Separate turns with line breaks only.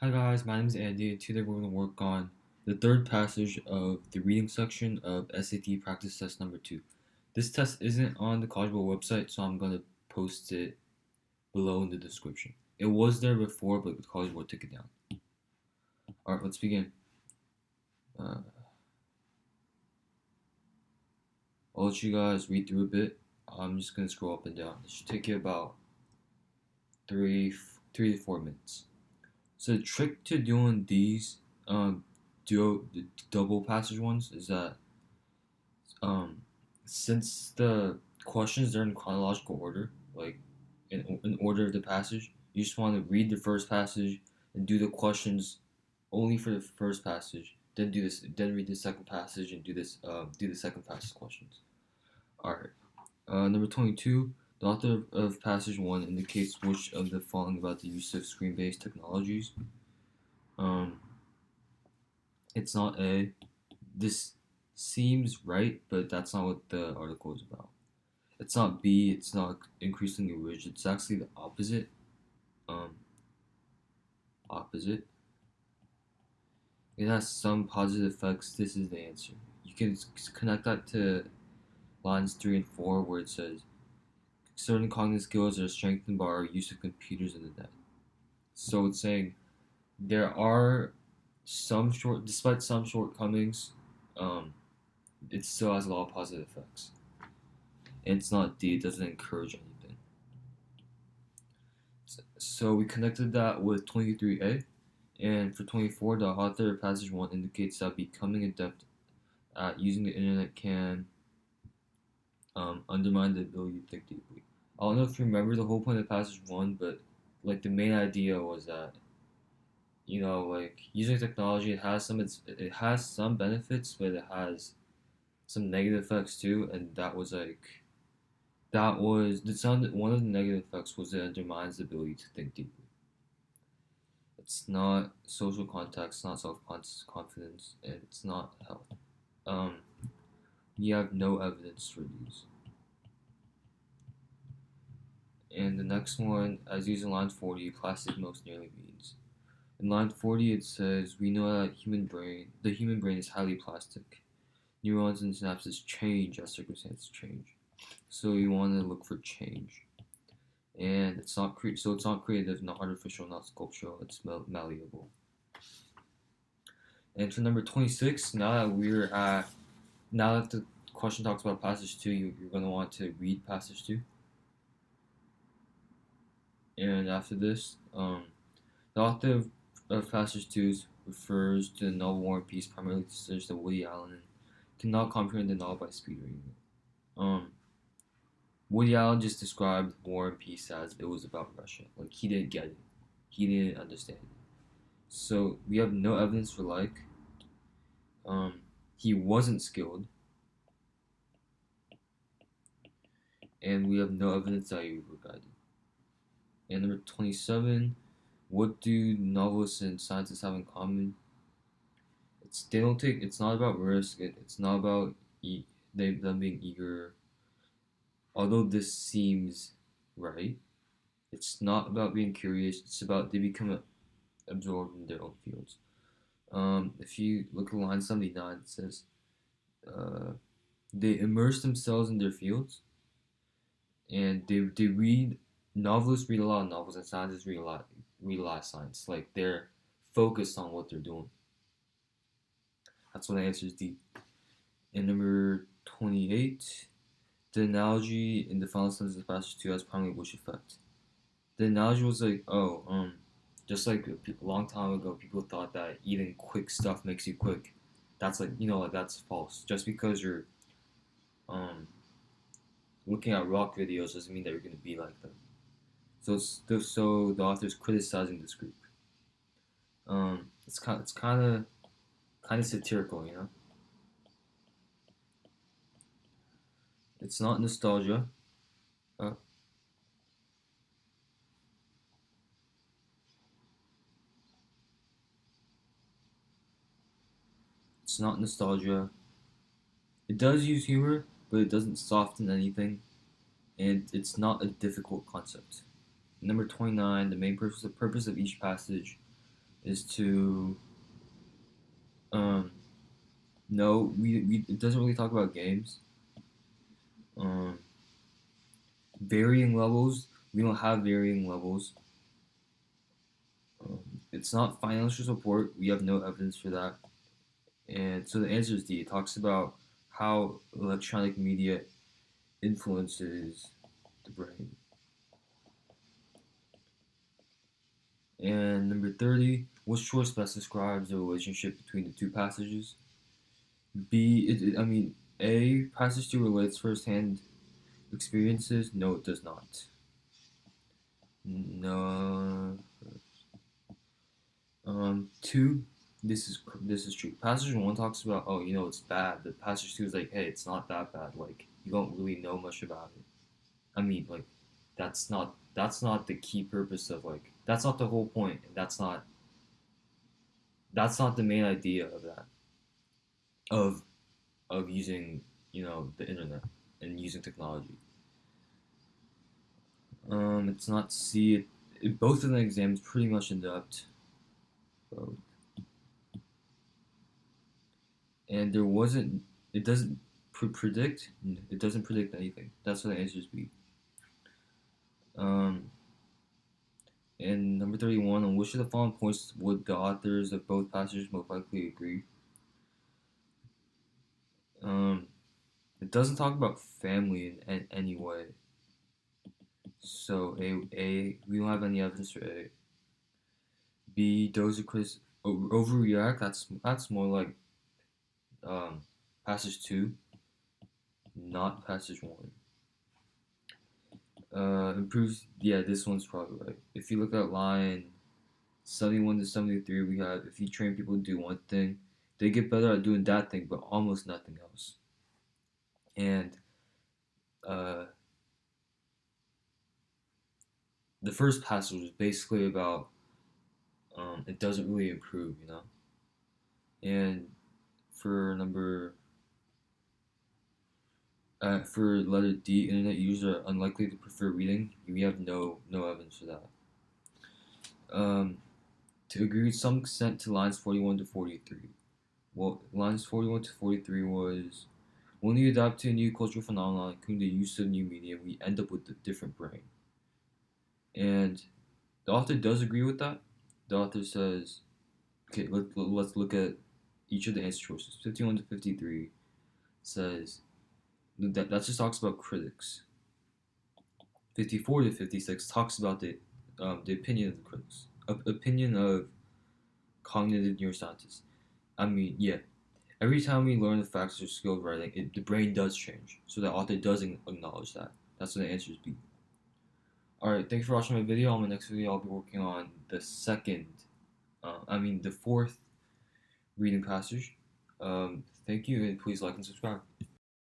Hi guys, my name is Andy, and today we're going to work on the third passage of the reading section of SAT practice test number 2. This test isn't on the CollegeBoard website, so I'm going to post it below in the description. It was there before, but the CollegeBoard took it down. Alright, let's begin. I'll let you guys read through a bit. I'm just going to scroll up and down. It should take you about 3 to 4 minutes. So the trick to doing these the double passage ones is that since the questions are in chronological order, like in order of the passage, you just want to read the first passage and do the questions only for the first passage. Then read the second passage and do the second passage questions. All right. Number 22. The author of passage 1 indicates which of the following about the use of screen-based technologies. It's not A. This seems right, but that's not what the article is about. It's not B. It's not increasingly rigid. It's actually the opposite. Opposite. It has some positive effects. This is the answer. You can connect that to lines 3 and 4 where it says certain cognitive skills are strengthened by our use of computers in the net. So it's saying there are despite some shortcomings, it still has a lot of positive effects. And it's not D, it doesn't encourage anything. So we connected that with 23A, and for 24, the author of passage 1 indicates that becoming adept at using the internet can undermine the ability to think deeply. I don't know if you remember the whole point of passage 1, but like the main idea was that like using technology, it has some benefits, but it has some negative effects too, and one of the negative effects was it undermines the ability to think deeply. It's not social contact, it's not self-confidence, and it's not health. We have no evidence for these. And the next one, as used in line 40, plastic most nearly means. In line 40, it says, we know that the human brain is highly plastic. Neurons and synapses change as circumstances change. So you want to look for change. And it's not creative, not artificial, not sculptural, it's malleable. And for number 26, now that the question talks about passage 2, you're going to want to read passage 2. And after this, the author of passage 2 refers to the novel War and Peace primarily to suggest that Woody Allen cannot comprehend the novel by speed reading. Woody Allen just described War and Peace as it was about Russia. Like, he didn't get it. He didn't understand it. So we have no evidence for he wasn't skilled. And we have no evidence that he were guided. And number 27, what do novelists and scientists have in common? It's not about risk. It's not about them being eager. Although this seems right, it's not about being curious. It's about they become absorbed in their own fields. If you look at line 79, it says they immerse themselves in their fields, and they read. Novelists read a lot of novels, and scientists read a lot of science. Like, they're focused on what they're doing. That's what the answer is D. And number 28, the analogy in the final sentence of passage 2 has primarily which effect? The analogy was like, just like a long time ago, people thought that eating quick stuff makes you quick. That's that's false. Just because you're looking at rock videos doesn't mean that you're going to be like them. So the author's criticizing this group. It's kind of satirical, It's not nostalgia. It's not nostalgia. It does use humor, but it doesn't soften anything, and it's not a difficult concept. Number 29, the main purpose of each passage is to um, no, we it doesn't really talk about games. Um, Varying levels, we don't have varying levels. It's not financial support. We have no evidence for that. And so the answer is D. It talks about how electronic media influences the brain. And number 30, which choice best describes the relationship between the two passages? B, A, passage 2 relates firsthand experiences. No, it does not. No. Two, this is true. Passage 1 talks about, oh, it's bad. But passage 2 is like, hey, it's not that bad. Like, you don't really know much about it. Like, that's not the key purpose of, like, that's not the whole point. And that's not the main idea of that, of using, the internet and using technology. It's not C. Both of the exams pretty much in depth. Both. And there wasn't. It doesn't predict. It doesn't predict anything. That's what the answer is B. Um, and number 31, on which of the following points would the authors of both passages most likely agree? Um, it doesn't talk about family in any way. So we don't have any evidence for A. B, those who overreact. That's more like um, passage 2, not passage 1. Improves. Yeah, this one's probably right. If you look at line 71 to 73, we have, if you train people to do one thing, they get better at doing that thing, but almost nothing else. And uh, the first passage was basically about it doesn't really improve. And for number for letter D, internet users are unlikely to prefer reading. We have no evidence for that. To agree with some extent to lines 41 to 43. Well, lines 41 to 43 was, when we adapt to a new cultural phenomenon, including the use of new media, we end up with a different brain. And the author does agree with that. The author says, okay, let's look at each of the answer choices. 51 to 53 says that just talks about critics. 54 to 56 talks about the opinion of the critics, opinion of cognitive neuroscientists. Yeah, every time we learn the facts of skilled writing, the brain does change. So the author does acknowledge that. That's what the answer is B. Alright, thank you for watching my video. On my next video, I'll be working on the fourth reading passage. Thank you, and please like and subscribe.